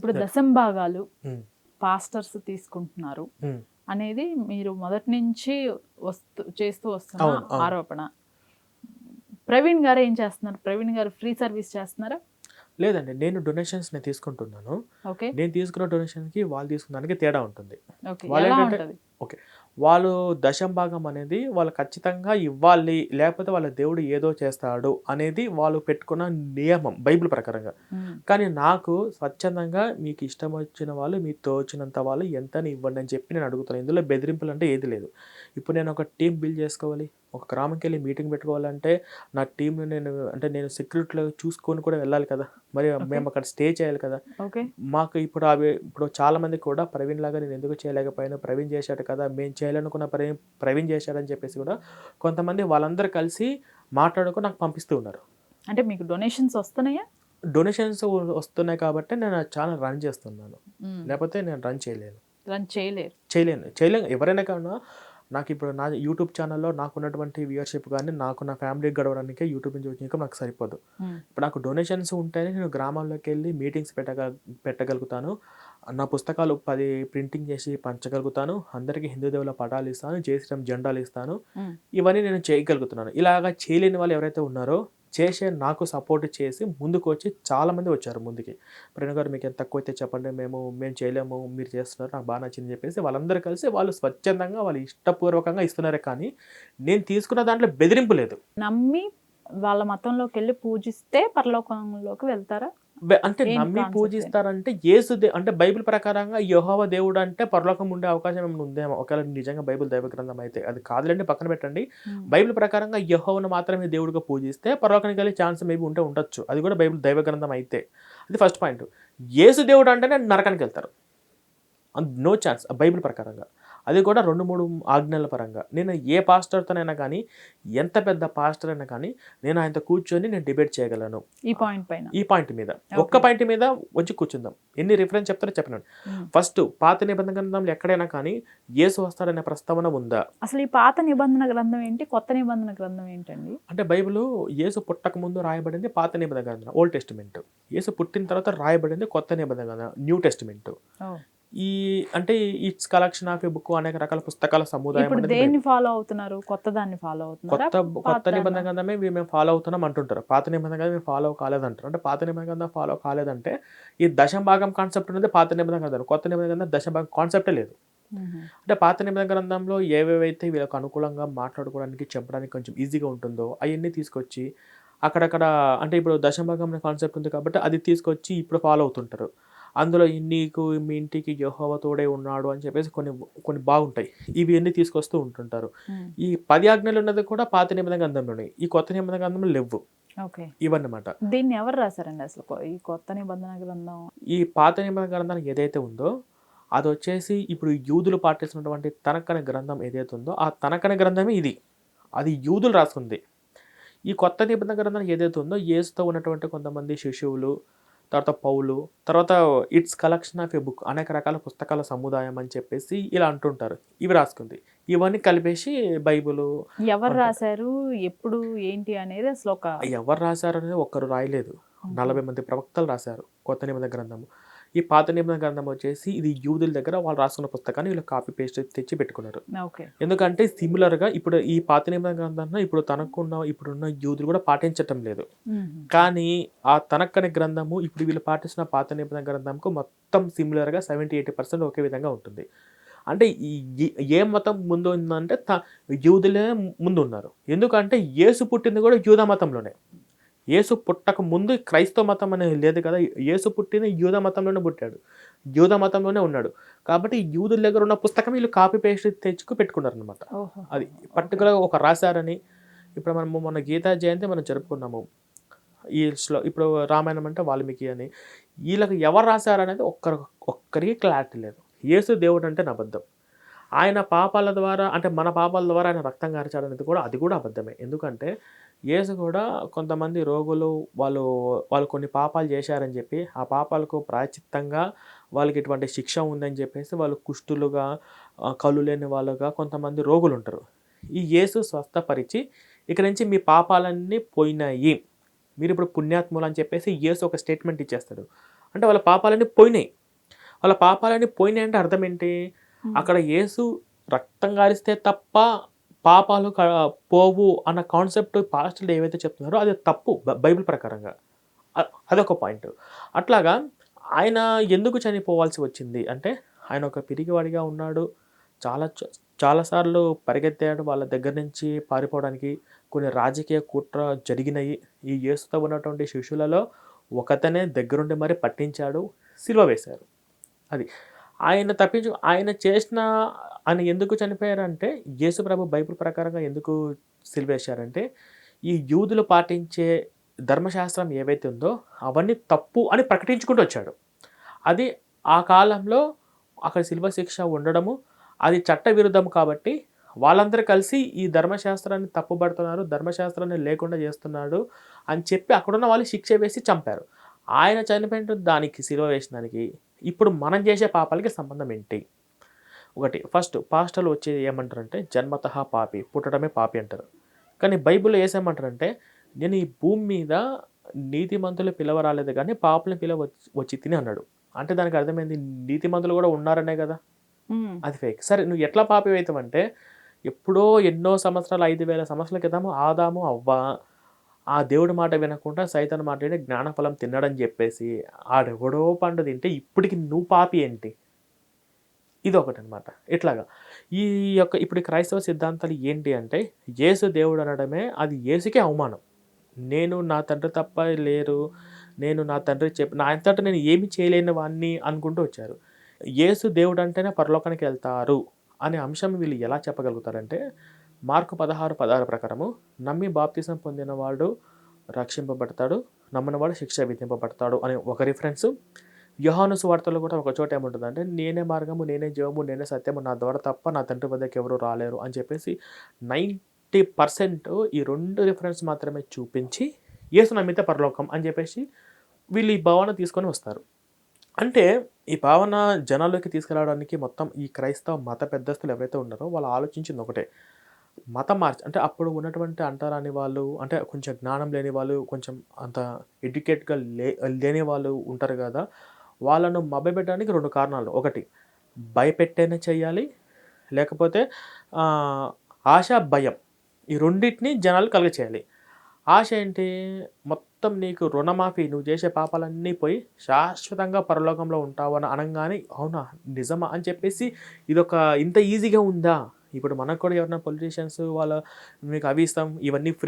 ఇప్పుడు దశంభాగాలు పాస్టర్స్ తీసుకుంటున్నారు అనేది మీరు మొదటి నుంచి చేస్తూ వస్తున్న ఆరోపణ. ప్రవీణ్ గారు ఏం చేస్తున్నారు? ప్రవీణ్ గారు ఫ్రీ సర్వీస్ చేస్తున్నారా? లేదండి, నేను డొనేషన్స్ నేను తీసుకుంటున్నాను. నేను తీసుకున్న డొనేషన్కి వాళ్ళు తీసుకున్నానికి తేడా ఉంటుంది. వాళ్ళు ఏంటంటే ఓకే, వాళ్ళు దశంభాగం అనేది వాళ్ళు ఖచ్చితంగా ఇవ్వాలి, లేకపోతే వాళ్ళ దేవుడు ఏదో చేస్తాడు అనేది వాళ్ళు పెట్టుకున్న నియమం బైబిల్ ప్రకారంగా. కానీ నాకు స్వచ్ఛందంగా మీకు ఇష్టం వచ్చిన వాళ్ళు, మీకు తోచినంత వాళ్ళు ఎంతని ఇవ్వండి అని చెప్పి నేను అడుగుతాను. ఇందులో బెదిరింపులు అంటే ఏది లేదు. ఇప్పుడు నేను ఒక టీం బిల్డ్ చేసుకోవాలి, ఒక గ్రామంకి వెళ్ళి మీటింగ్ పెట్టుకోవాలంటే నా టీంని నేను సెక్యూరిటీలో చూసుకొని కూడా వెళ్ళాలి కదా, మరి మేము అక్కడ స్టే చేయాలి కదా. మాకు ఇప్పుడు చాలా మంది కూడా ప్రవీణ్ లాగా నేను ఎందుకు చేయలేకపోయాను, ప్రవీణ్ చేశాడు కదా, మేము చేయాలనుకున్న ప్రవీణ్ చేశాడని చెప్పేసి కూడా కొంతమంది వాళ్ళందరూ కలిసి మాట్లాడుకొని నాకు పంపిస్తూ ఉన్నారు. అంటే మీకు డొనేషన్స్ వస్తున్నాయా? డొనేషన్స్ వస్తున్నాయి కాబట్టి నేను ఛానల్ రన్ చేస్తున్నాను, లేకపోతే నేను రన్ చేయలేను. ఎవరైనా కానీ నాకు ఇప్పుడు నా యూట్యూబ్ ఛానల్లో నాకున్నటువంటి వ్యూవర్షిప్ కానీ నాకు నా ఫ్యామిలీకి గడవడానికి యూట్యూబ్ నుంచి వచ్చి ఇంకా నాకు సరిపోదు. ఇప్పుడు నాకు డొనేషన్స్ ఉంటేనే నేను గ్రామాల్లోకి వెళ్ళి మీటింగ్స్ పెట్టగలుగుతాను. నా పుస్తకాలు 10 ప్రింటింగ్ చేసి పంచగలుగుతాను. అందరికీ హిందూ దేవుల పటాలు ఇస్తాను, జై శ్రీరామ్ జెండాలు ఇస్తాను. ఇవన్నీ నేను చేయగలుగుతున్నాను. ఇలాగా చేయలేని వాళ్ళు ఎవరైతే ఉన్నారో నాకు సపోర్ట్ చేసి ముందుకు వచ్చి చాలామంది వచ్చారు ముందుకి. ప్రేరణ గారు మీకు ఎంత తక్కువ అయితే చెప్పండి, మేము చేయలేము, మీరు చేస్తున్నారు, నాకు బాగా నచ్చింది చెప్పేసి వాళ్ళందరూ కలిసి వాళ్ళు స్వచ్ఛందంగా వాళ్ళు ఇష్టపూర్వకంగా ఇస్తున్నారే కానీ నేను తీసుకున్న దాంట్లో బెదిరింపు లేదు. నమ్మి వాళ్ళ మతంలోకి వెళ్ళి పూజిస్తే పరలోకంలోకి వెళ్తారా? అంటే నమ్మి పూజిస్తారంటే అంటే బైబిల్ ప్రకారంగా యెహోవా దేవుడు అంటే పరలోకం ఉండే అవకాశం ఏమైనా ఉందేమో, ఒకవేళ నిజంగా బైబిల్ దైవ గ్రంథం అయితే. అది కాదులేండి, పక్కన పెట్టండి. బైబిల్ ప్రకారంగా యెహోవాను మాత్రమే దేవుడిగా పూజిస్తే పరలోకానికి వెళ్ళే ఛాన్స్ మేబీ ఉండొచ్చు. అది కూడా బైబిల్ దైవ గ్రంథం అయితే. అది ఫస్ట్ పాయింట్. యేసు దేవుడు అంటేనే నరకానికి వెళ్తారు, నో ఛాన్స్ బైబిల్ ప్రకారంగా. అది కూడా 2-3 ఆజ్ఞల పరంగా. నేను ఏ పాస్టర్తోనైనా కానీ, ఎంత పెద్ద పాస్టర్ అయినా కానీ నేను ఆయనతో కూర్చొని నేను డిబేట్ చేయగలను ఈ పాయింట్ మీద. ఒక్క పాయింట్ మీద వచ్చి కూర్చుందాం. ఎన్ని రిఫరెన్స్ చెప్తారో చెప్పినాను. ఫస్ట్ పాత నిబంధన గ్రంథంలో ఎక్కడైనా కానీ యేసు వస్తాడనే ప్రస్తావన ఉందా? అసలు ఈ పాత నిబంధన గ్రంథం ఏంటి, కొత్త నిబంధన గ్రంథం ఏంటండి? అంటే బైబిల్ యేసు పుట్టక ముందు రాయబడింది పాత నిబంధన గ్రంథం, ఓల్డ్ టెస్టిమెంట్. యేసు పుట్టిన తర్వాత రాయబడింది కొత్త నిబంధన గ్రంథం, new testament. It's collection of A book, అనేక రకాల పుస్తకాల సముదాయం. దేన్ని ఫాలో అవుతున్నారు? కొత్తదాన్ని ఫాలో అవుతున్నారు? కొత్త నిబంధన గ్రంథమే మేము ఫాలో అవుతున్నాం అంటుంటారు. పాత నిబంధన గ్రంథం మేము ఫాలో కాలేదంటారు. అంటే పాత నిబంధన గ్రంథం ఫాలో కాలేదంటే ఈ దశభాగం కాన్సెప్ట్ ఉన్నది పాత నిబంధన గ్రంథం. కొత్త నిబంధన గ్రంథం దశభాగం కాన్సెప్టే లేదు. అంటే పాత నిబంధన గ్రంథంలో ఏవేవైతే వీళ్ళకి అనుకూలంగా మాట్లాడుకోవడానికి చెప్పడానికి కొంచెం ఈజీగా ఉంటుందో అవన్నీ తీసుకొచ్చి అక్కడక్కడ, అంటే ఇప్పుడు దశభాగం కాన్సెప్ట్ ఉంది కాబట్టి అది తీసుకొచ్చి ఇప్పుడు ఫాలో అవుతుంటారు. అందులో నీకు మీ ఇంటికి యెహోవా తోడే ఉన్నాడు అని చెప్పేసి కొన్ని బాగుంటాయి, ఇవి అన్నీ తీసుకొస్తూ ఉంటుంటారు. ఈ 10 ఆజ్ఞలు ఉన్నది కూడా పాత నిబంధన గ్రంథంలోనే, ఈ కొత్త నిబంధన గ్రంథంలో లేవు ఇవన్నమాట. దీన్ని ఎవరు రాశారండి అసలు ఈ కొత్త నిబంధన గ్రంథం? ఈ పాత నిబంధన గ్రంథం ఏదైతే ఉందో అది వచ్చేసి ఇప్పుడు యూదులు పాటిస్తున్నటువంటి తనకన గ్రంథం ఏదైతే ఉందో ఆ తనకన గ్రంథమే ఇది, అది యూదులు రాసుకుంది. ఈ కొత్త నిబంధన గ్రంథం ఏదైతే ఉందో యేసుతో ఉన్నటువంటి కొంతమంది శిష్యువులు, తర్వాత పౌలు, తర్వాత it's collection of A book, అనేక రకాల పుస్తకాల సముదాయం అని చెప్పేసి ఇలా అంటుంటారు. ఇవి రాసుకుంది. ఇవన్నీ కలిపేసి బైబిల్. ఎవరు రాశారు, ఎప్పుడు, ఏంటి అనేది అసలు ఎవరు రాశారు అనేది ఒక్కరు రాయలేదు. 40 మంది ప్రవక్తలు రాశారు కొత్త నిబంధన గ్రంథము. ఈ పాత నిబంధన గ్రంథం వచ్చేసి ఇది యూదుల దగ్గర వాళ్ళు రాసుకున్న పుస్తకాన్ని వీళ్ళు కాపీ పేస్ట్ తెచ్చి పెట్టుకున్నారు. ఎందుకంటే సిమిలర్గా ఇప్పుడు ఈ పాత నిబంధన గ్రంథాన్ని ఇప్పుడున్న యూదులు కూడా పాటించటం లేదు. కానీ ఆ తనక్కని గ్రంథము ఇప్పుడు వీళ్ళు పాటిస్తున్న పాత నిబంధన గ్రంథంకు మొత్తం సిమిలర్గా 70-80% ఒకే విధంగా ఉంటుంది. అంటే ఏ మతం ముందు ఉందంటే యూదులే ముందు ఉన్నారు. ఎందుకంటే యేసు పుట్టింది కూడా యూదా మతంలోనే. యేసు పుట్టక ముందు క్రైస్తవ మతం అనేది లేదు కదా. యేసు పుట్టింది యూదా మతంలోనే పుట్టాడు, యూదా మతంలోనే ఉన్నాడు. కాబట్టి యూదుల దగ్గర ఉన్న పుస్తకం వీళ్ళు కాపీ పేస్ట్ తెచ్చుకు పెట్టుకున్నారు అనమాట. అది పర్టికులర్గా ఒక రాశారని. ఇప్పుడు మొన్న గీతా జయంతి మనం జరుపుకున్నాము. ఇప్పుడు రామాయణం అంటే వాల్మీకి అని. వీళ్ళకి ఎవరు రాశారనేది ఒక్కరికి క్లారిటీ లేదు. యేసు దేవుడు అంటే అబద్ధం. ఆయన పాపాల ద్వారా, అంటే మన పాపాల ద్వారా ఆయన రక్తం కార్చాడనేది కూడా అది కూడా అబద్ధమే. ఎందుకంటే యేసు కూడా కొంతమంది రోగులు వాళ్ళు కొన్ని పాపాలు చేశారని చెప్పి ఆ పాపాలకు ప్రాయశ్చిత్తంగా వాళ్ళకి ఇటువంటి శిక్ష ఉందని చెప్పేసి వాళ్ళు కుష్ఠులుగా, కళ్ళు లేని వాళ్ళుగా కొంతమంది రోగులు ఉంటారు. ఈ యేసు స్వస్థపరిచి ఇక నుంచి మీ పాపాలన్నీ పోయినాయి, మీరు ఇప్పుడు పుణ్యాత్ములు అని చెప్పేసి యేసు ఒక స్టేట్మెంట్ ఇచ్చేస్తాడు. అంటే వాళ్ళ పాపాలన్నీ పోయినాయి. వాళ్ళ పాపాలన్నీ పోయినాయి అంటే అర్థం ఏంటి? అక్కడ యేసు రక్తం గారిస్తే తప్ప పాపాలు పోవు అన్న కాన్సెప్ట్ పాస్టర్లు ఏవైతే చెప్తున్నారో అది తప్పు బైబిల్ ప్రకారంగా. అదొక పాయింట్. అట్లాగా ఆయన ఎందుకు చనిపోవాల్సి వచ్చింది అంటే, ఆయన ఒక పిరికివాడిగా ఉన్నాడు. చాలా సార్లు పరిగెత్తాడు వాళ్ళ దగ్గర నుంచి పారిపోవడానికి. కొన్ని రాజకీయ కుట్ర జరిగినాయి. ఈ యేసుతో ఉన్నటువంటి శిష్యులలో ఒకతనే దగ్గరుండి మరి పట్టించాడు, సిలువ వేశారు. అది. ఆయన ఎందుకు చనిపోయారంటే, యేసుప్రభు బైబిల్ ప్రకారంగా ఎందుకు సిలువేశారంటే, ఈ యూదులు పాటించే ధర్మశాస్త్రం ఏవైతే ఉందో అవన్నీ తప్పు అని ప్రకటించుకుంటూ వచ్చాడు. అది ఆ కాలంలో అక్కడ శిలువ శిక్ష ఉండడము, అది చట్టవిరుద్ధం కాబట్టి వాళ్ళందరూ కలిసి ఈ ధర్మశాస్త్రాన్ని తప్పుబడుతున్నారు, ధర్మశాస్త్రాన్ని లేకుండా చేస్తున్నాడు అని చెప్పి అక్కడున్న వాళ్ళు శిక్ష వేసి చంపారు. ఆయన చనిపోయిన దానికి సిలువ వేసిన దానికి ఇప్పుడు మనం చేసే పాపాలకి సంబంధం ఏంటి? ఒకటి ఫస్ట్ పాస్టర్లు వచ్చి ఏమంటారంటే జన్మతః పాపి, పుట్టడమే పాపి అంటారు. కానీ బైబిల్లో ఏసేమంటారంటే నేను ఈ భూమి మీద నీతిమంతులు పిలవ రాలేదు కానీ పాపులను వచ్చి తిని అన్నాడు. అంటే దానికి అర్థమైంది నీతిమంతులు కూడా ఉన్నారనే కదా. అది ఫేక్. సరే నువ్వు ఎట్లా పాపి అవుతావంటే, ఎప్పుడో ఎన్నో సంవత్సరాలు 5,000 సంవత్సరాల క్రితము ఆదాము అవ్వ ఆ దేవుడి మాట వినకుండా సైతాన్ మాట విని జ్ఞానఫలం తిన్నాడని చెప్పేసి ఆడెవడో పండు తింటే ఇప్పటికి నువ్వు పాపి ఏంటి? ఇది ఒకటి అనమాట. ఇట్లాగా ఇప్పుడు క్రైస్తవ సిద్ధాంతాలు ఏంటి అంటే, యేసు దేవుడు అనడమే అది యేసుకే అవమానం. నేను నా తండ్రి తప్ప లేరు, నేను నా తండ్రి నా అంతటా నేను ఏమి చేయలేని వాడిని అనుకుంటూ వచ్చారు. యేసు దేవుడు అంటేనే పరలోకానికి వెళ్తారు అనే అంశం వీళ్ళు ఎలా చెప్పగలుగుతారంటే, మార్కు 16:16 ప్రకారము నమ్మి బాప్తిసం పొందినవాడు రక్షింపబడతాడు, నమ్మనివాడు శిక్ష విధింపబడతాడు అని ఒక రిఫరెన్సు. యోహాను సువార్తలో కూడా ఒక చోట ఏముంటుందంటే నేనే మార్గము, నేనే జీవము, నేనే సత్యము, నా ద్వారా తప్ప నా తండ్రి వద్దకు ఎవరు రాలేరు అని చెప్పేసి 90% ఈ 2 రిఫరెన్స్ మాత్రమే చూపించి యేసు నమ్మితే పరలోకం అని చెప్పేసి వీళ్ళు ఈ భావన తీసుకొని వస్తారు. అంటే ఈ భావన జనాల్లోకి తీసుకురావడానికి మొత్తం ఈ క్రైస్తవ మత పెద్దస్తులు ఎవరైతే ఉన్నారో వాళ్ళు ఆలోచించింది ఒకటే, మతం అంటే అప్పుడు ఉన్నటువంటి అంటరాని వాళ్ళు, అంటే కొంచెం జ్ఞానం లేని వాళ్ళు, కొంచెం అంత ఎడ్యుకేట్గా లేని వాళ్ళు ఉంటారు కదా, వాళ్ళను మభ్యపెట్టడానికి 2 కారణాలు. ఒకటి భయపెట్టేనే చేయాలి, లేకపోతే ఆశ, భయం, ఈ రెండింటిని జనాలు కలుగచేయాలి. ఆశ ఏంటి? మొత్తం నీకు రుణమాఫీ, నువ్వు చేసే పాపాలన్నీ పోయి శాశ్వతంగా పరలోకంలో ఉంటావు అని అనగానే అవునా నిజమా అని చెప్పేసి ఇదొక ఇంత ఈజీగా ఉందా? ఇప్పుడు మనకు కూడా ఎవరైనా పొలిటీషియన్స్ మీకు అవి ఇస్తాం, ఇవన్నీ ఫ్రీ